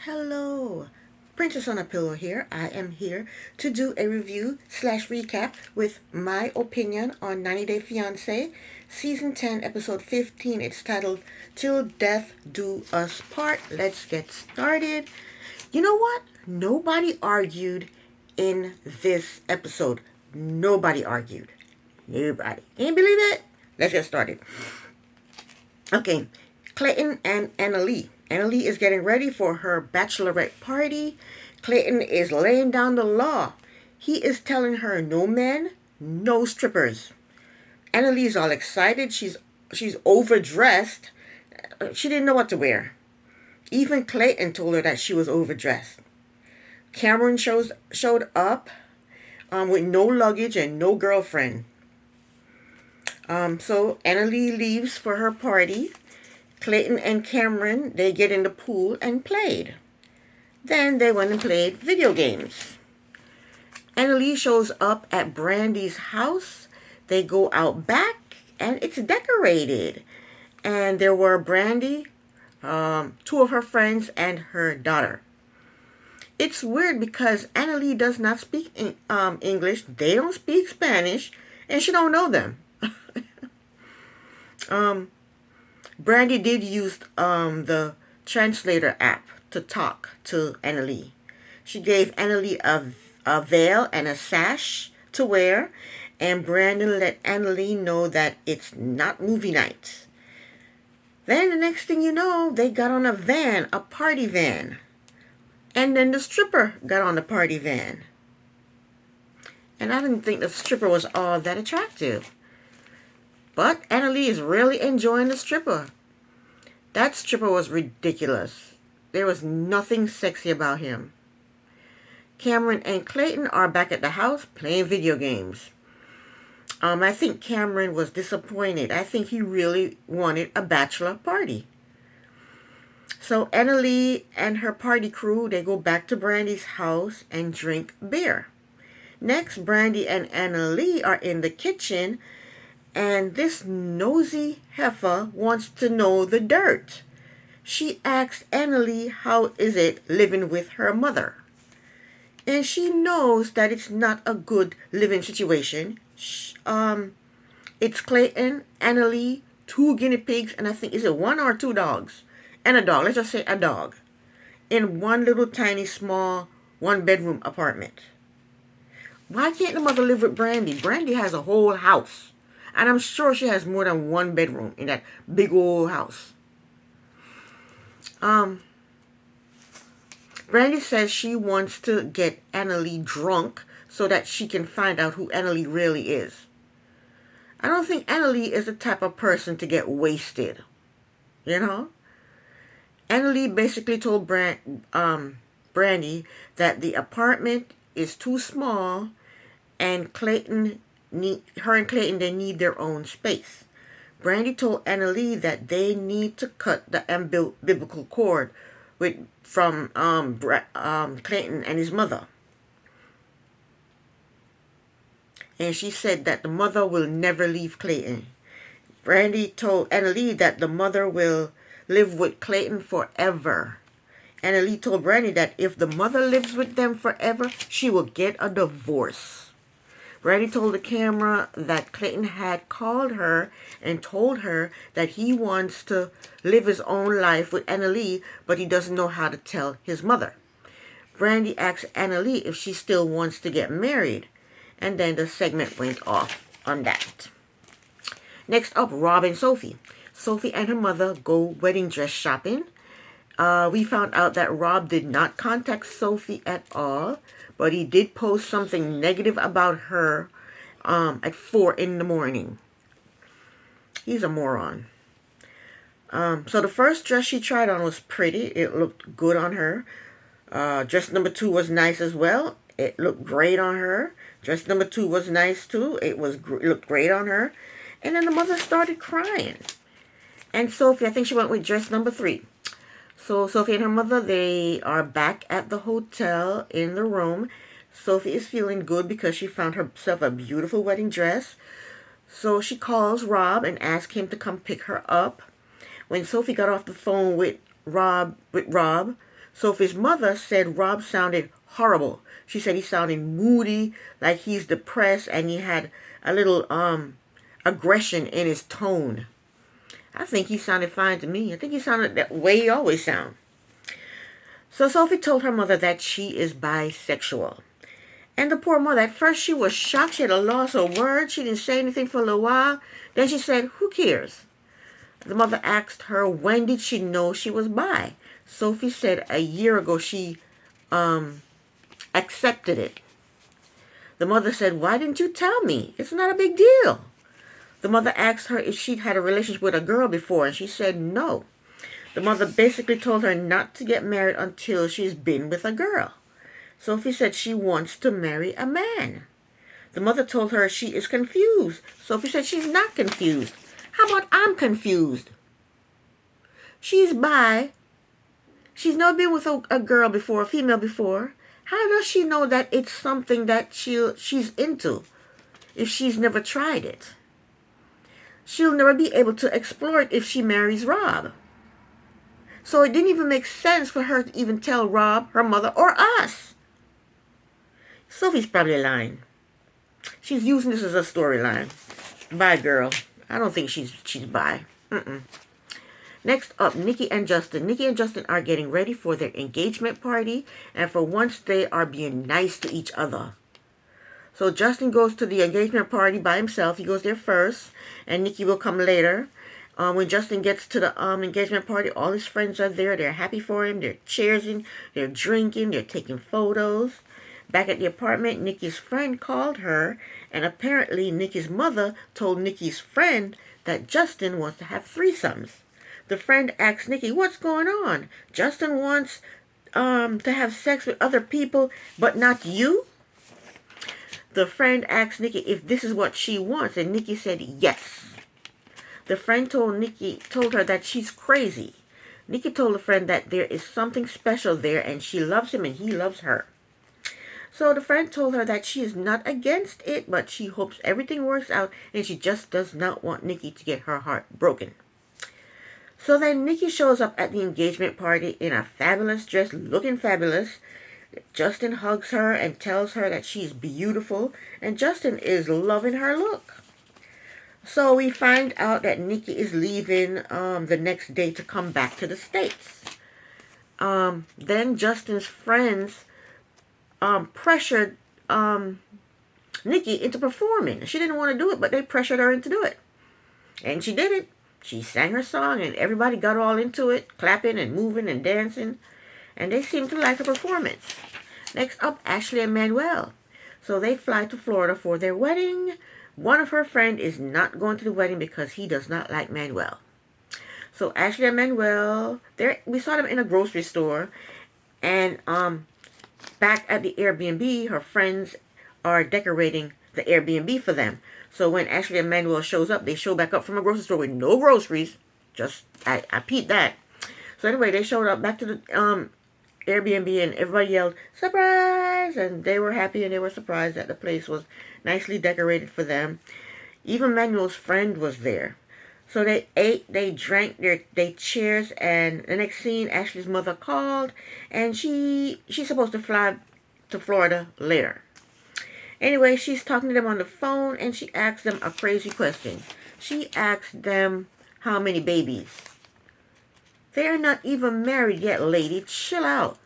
Hello, Princess on a Pillow here. I am here to do a review slash recap with my opinion on 90 Day Fiance, Season 10, Episode 15. It's titled Till Death Do Us Part. Let's get started. You know what? Nobody argued in this episode. Nobody argued. Nobody. Can you believe it? Let's get started. Okay, Clayton and Annalie. Annalie is getting ready for her bachelorette party. Clayton is laying down the law. He is telling her no men, no strippers. Annalie is all excited. She's overdressed. She didn't know what to wear. Even Clayton told her that she was overdressed. Cameron showed up with no luggage and no girlfriend. So Annalie leaves for her party. Clayton and Cameron, they get in the pool and played. Then they went and played video games. Annalie shows up at Brandy's house. They go out back and it's decorated. And there were Brandy, two of her friends, and her daughter. It's weird because Annalie does not speak English. They don't speak Spanish, and she don't know them. Brandy did use the translator app to talk to Annalie. She gave Annalie a veil and a sash to wear, and Brandon let Annalie know that it's not movie night. Then the next thing you know, they got on a van, a party van. And then the stripper got on the party van. And I didn't think the stripper was all that attractive. But Annalie is really enjoying the stripper. That stripper was ridiculous. There was nothing sexy about him. Cameron and Clayton are back at the house playing video games. I think Cameron was disappointed. I think he really wanted a bachelor party. So Annalie and her party crew, they go back to Brandy's house and drink beer. Next, Brandy and Annalie are in the kitchen, and this nosy heifer wants to know the dirt. She asks Annalie how is it living with her mother. And she knows that it's not a good living situation. It's Clayton, Annalie, two guinea pigs, and I think, is it one or two dogs? And a dog, let's just say a dog. In one little tiny small one-bedroom apartment. Why can't the mother live with Brandy? Brandy has a whole house. And I'm sure she has more than one bedroom in that big old house. Brandy says she wants to get Annalie drunk so that she can find out who Annalie really is. I don't think Annalie is the type of person to get wasted. You know? Annalie basically told Brandy that the apartment is too small and her and Clayton, they need their own space. Brandy told Annalie that they need to cut the umbilical cord from Clayton and his mother. And she said that the mother will never leave Clayton. Brandy told Annalie that the mother will live with Clayton forever. Annalie told Brandy that if the mother lives with them forever, she will get a divorce. Brandy told the camera that Clayton had called her and told her that he wants to live his own life with Annalie, but he doesn't know how to tell his mother. Brandy asked Annalie if she still wants to get married, and then the segment went off on that. Next up, Rob and Sophie. Sophie and her mother go wedding dress shopping. We found out that Rob did not contact Sophie at all, but he did post something negative about her at 4 in the morning. He's a moron. So the first dress she tried on was pretty. It looked good on her. Dress number 2 was nice as well. It looked great on her. Dress number 2 was nice too. It looked great on her. And then the mother started crying. And Sophie, I think she went with dress number 3. So Sophie and her mother, they are back at the hotel in the room. Sophie is feeling good because she found herself a beautiful wedding dress. So she calls Rob and asks him to come pick her up. When Sophie got off the phone with Rob, Sophie's mother said Rob sounded horrible. She said he sounded moody, like he's depressed, and he had a little aggression in his tone. I think he sounded fine to me. I think he sounded that way he always sounds. So Sophie told her mother that she is bisexual. And the poor mother, at first she was shocked. She had a loss of words. She didn't say anything for a little while. Then she said, who cares? The mother asked her, when did she know she was bi? Sophie said a year ago she accepted it. The mother said, why didn't you tell me? It's not a big deal. The mother asked her if she'd had a relationship with a girl before, and she said no. The mother basically told her not to get married until she's been with a girl. Sophie said she wants to marry a man. The mother told her she is confused. Sophie said she's not confused. How about I'm confused? She's bi. She's never been with a girl before, a female before. How does she know that it's something that she's into if she's never tried it? She'll never be able to explore it if she marries Rob. So it didn't even make sense for her to even tell Rob, her mother, or us. Sophie's probably lying. She's using this as a storyline. Bye, girl. I don't think she's bi. Next up, Nikki and Justin. Nikki and Justin are getting ready for their engagement party, and for once they are being nice to each other. So Justin goes to the engagement party by himself. He goes there first, and Nikki will come later. When Justin gets to the engagement party, all his friends are there. They're happy for him. They're cheersing. They're drinking. They're taking photos. Back at the apartment, Nikki's friend called her, and apparently Nikki's mother told Nikki's friend that Justin wants to have threesomes. The friend asked Nikki, what's going on? Justin wants to have sex with other people, but not you? The friend asked Nikki if this is what she wants, and Nikki said yes. The friend told her that she's crazy. Nikki told the friend that there is something special there, and she loves him and he loves her. So the friend told her that she is not against it, but she hopes everything works out, and she just does not want Nikki to get her heart broken. So then Nikki shows up at the engagement party in a fabulous dress, looking fabulous. Justin hugs her and tells her that she's beautiful, and Justin is loving her look. So we find out that Nikki is leaving the next day to come back to the States. Then Justin's friends pressured Nikki into performing. She didn't want to do it, but they pressured her into do it. And she did it. She sang her song, and everybody got all into it, clapping and moving and dancing. And they seemed to like her performance. Next up, Ashley and Manuel. So they fly to Florida for their wedding. One of her friends is not going to the wedding because he does not like Manuel. So Ashley and Manuel, we saw them in a grocery store. And back at the Airbnb, her friends are decorating the Airbnb for them. So when Ashley and Manuel shows up, they show back up from a grocery store with no groceries. I peeped that. So anyway, they showed up back to the Airbnb, and everybody yelled, surprise! And they were happy and they were surprised that the place was nicely decorated for them. Even Manuel's friend was there. So they ate, they drank, they cheers, and the next scene, Ashley's mother called, and she's supposed to fly to Florida later. Anyway, she's talking to them on the phone, and she asked them a crazy question. She asked them how many babies. They are not even married yet, lady. Chill out.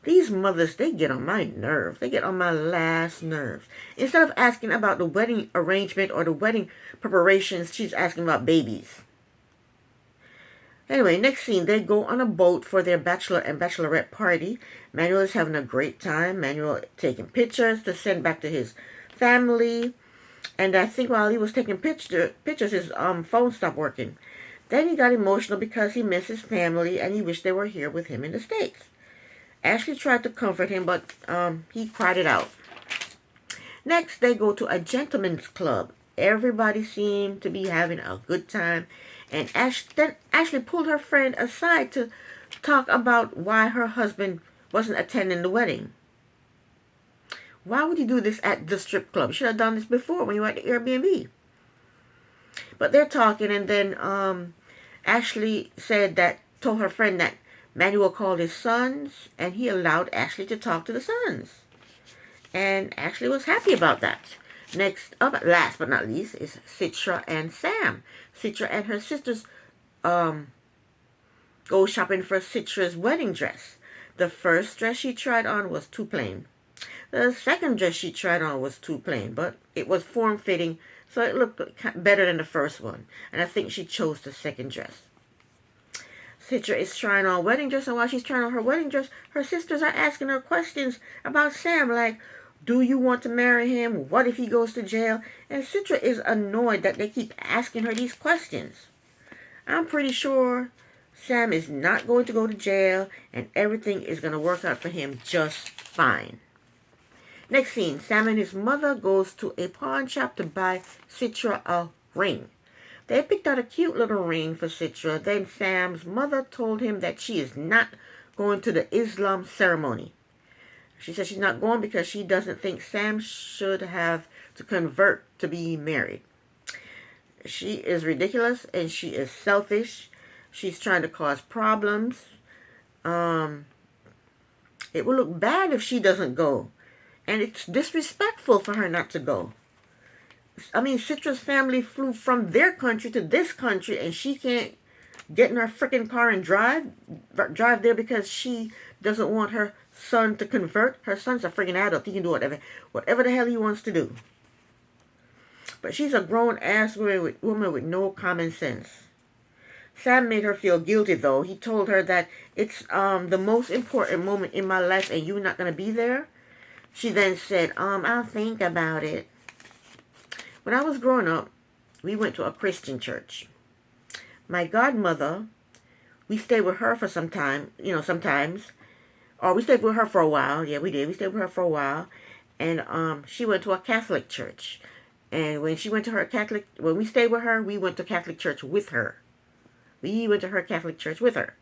These mothers, they get on my nerves. They get on my last nerves. Instead of asking about the wedding arrangement or the wedding preparations, she's asking about babies. Anyway, next scene, they go on a boat for their bachelor and bachelorette party. Manuel is having a great time. Manuel taking pictures to send back to his family. And I think while he was taking pictures, his phone stopped working. Then he got emotional because he missed his family and he wished they were here with him in the States. Ashley tried to comfort him, but he cried it out. Next, they go to a gentleman's club. Everybody seemed to be having a good time. And then Ashley pulled her friend aside to talk about why her husband wasn't attending the wedding. Why would you do this at the strip club? You should have done this before when you were at the Airbnb. But they're talking, and then Ashley told her friend that Manuel called his sons, and he allowed Ashley to talk to the sons. And Ashley was happy about that. Next up, last but not least, is Citra and Sam. Citra and her sisters go shopping for Citra's wedding dress. The first dress she tried on was too plain. The second dress she tried on was too plain, but it was form-fitting, so it looked better than the first one. And I think she chose the second dress. Citra is trying on a wedding dress, and while she's trying on her wedding dress, her sisters are asking her questions about Sam, like, do you want to marry him? What if he goes to jail? And Citra is annoyed that they keep asking her these questions. I'm pretty sure Sam is not going to go to jail, and everything is going to work out for him just fine. Next scene, Sam and his mother goes to a pawn shop to buy Citra a ring. They picked out a cute little ring for Citra. Then Sam's mother told him that she is not going to the Islam ceremony. She said she's not going because she doesn't think Sam should have to convert to be married. She is ridiculous and she is selfish. She's trying to cause problems. It will look bad if she doesn't go. And it's disrespectful for her not to go. I mean, Citra's family flew from their country to this country, and she can't get in her freaking car and drive there because she doesn't want her son to convert. Her son's a freaking adult. He can do whatever the hell he wants to do. But she's a grown-ass woman with no common sense. Sam made her feel guilty, though. He told her that it's the most important moment in my life, and you're not going to be there. She then said, I'll think about it. When I was growing up, we went to a Christian church. My godmother, we stayed with her for some time, sometimes. Or we stayed with her for a while. Yeah, we did. We stayed with her for a while. And she went to a Catholic church. And when we stayed with her, we went to Catholic church with her. We went to her Catholic church with her.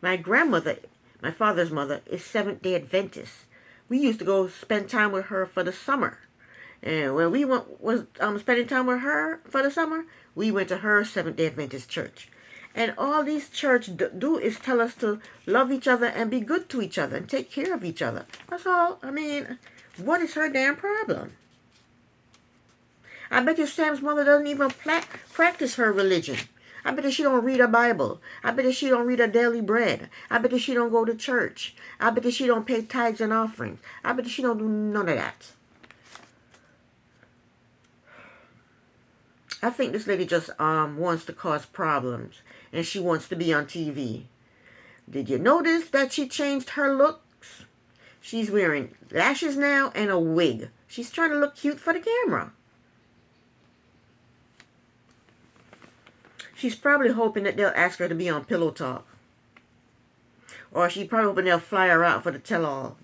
My grandmother, my father's mother, is Seventh-day Adventist. We used to go spend time with her for the summer. And when we was spending time with her for the summer, we went to her Seventh-day Adventist church. And all these church do is tell us to love each other and be good to each other and take care of each other. That's all. I mean, what is her damn problem? I bet you Sam's mother doesn't even practice her religion. I bet you she don't read her Bible. I bet you she don't read her daily bread. I bet you she don't go to church. I bet you she don't pay tithes and offerings. I bet you she don't do none of that. I think this lady just wants to cause problems, and she wants to be on TV. Did you notice that she changed her looks? She's wearing lashes now and a wig. She's trying to look cute for the camera. She's probably hoping that they'll ask her to be on Pillow Talk. Or she's probably hoping they'll fly her out for the tell-all.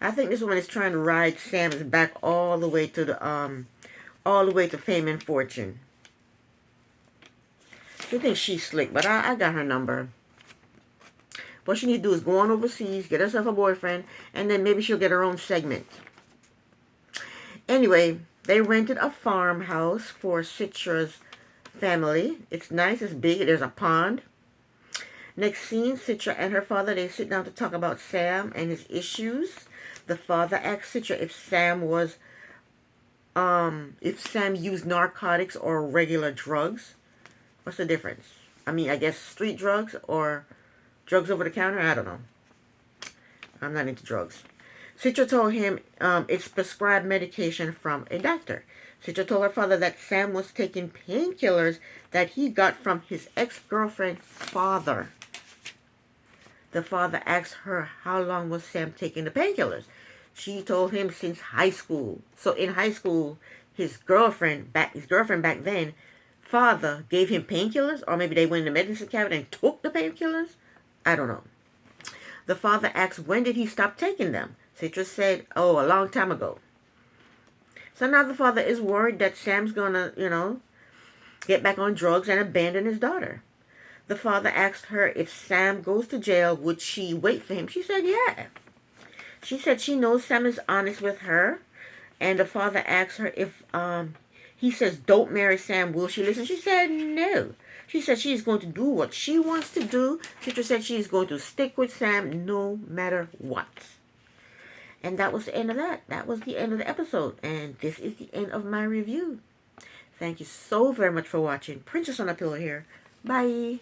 I think this woman is trying to ride Sam's back all the way to fame and fortune. She thinks she's slick, but I got her number. What she needs to do is go on overseas, get herself a boyfriend, and then maybe she'll get her own segment. Anyway, they rented a farmhouse for Citra's family. It's nice, it's big, there's a pond. Next scene, Citra and her father, they sit down to talk about Sam and his issues. The father asked Citra if Sam used narcotics or regular drugs. What's the difference? I mean, I guess street drugs or drugs over the counter? I don't know. I'm not into drugs. Citra told him it's prescribed medication from a doctor. Citra told her father that Sam was taking painkillers that he got from his ex-girlfriend's father. The father asked her how long was Sam taking the painkillers. She told him since high school. So in high school, his girlfriend back then, father gave him painkillers, or maybe they went in the medicine cabinet and took the painkillers. I don't know. The father asked when did he stop taking them. Citra said, a long time ago. So now the father is worried that Sam's gonna, get back on drugs and abandon his daughter. The father asked her if Sam goes to jail, would she wait for him? She said, yeah. She said she knows Sam is honest with her. And the father asked her if he says, don't marry Sam, will she listen? She said, no. She said she's going to do what she wants to do. Trisha said she's going to stick with Sam no matter what. And that was the end of that. That was the end of the episode. And this is the end of my review. Thank you so very much for watching. Princess on a Pillow here. Bye.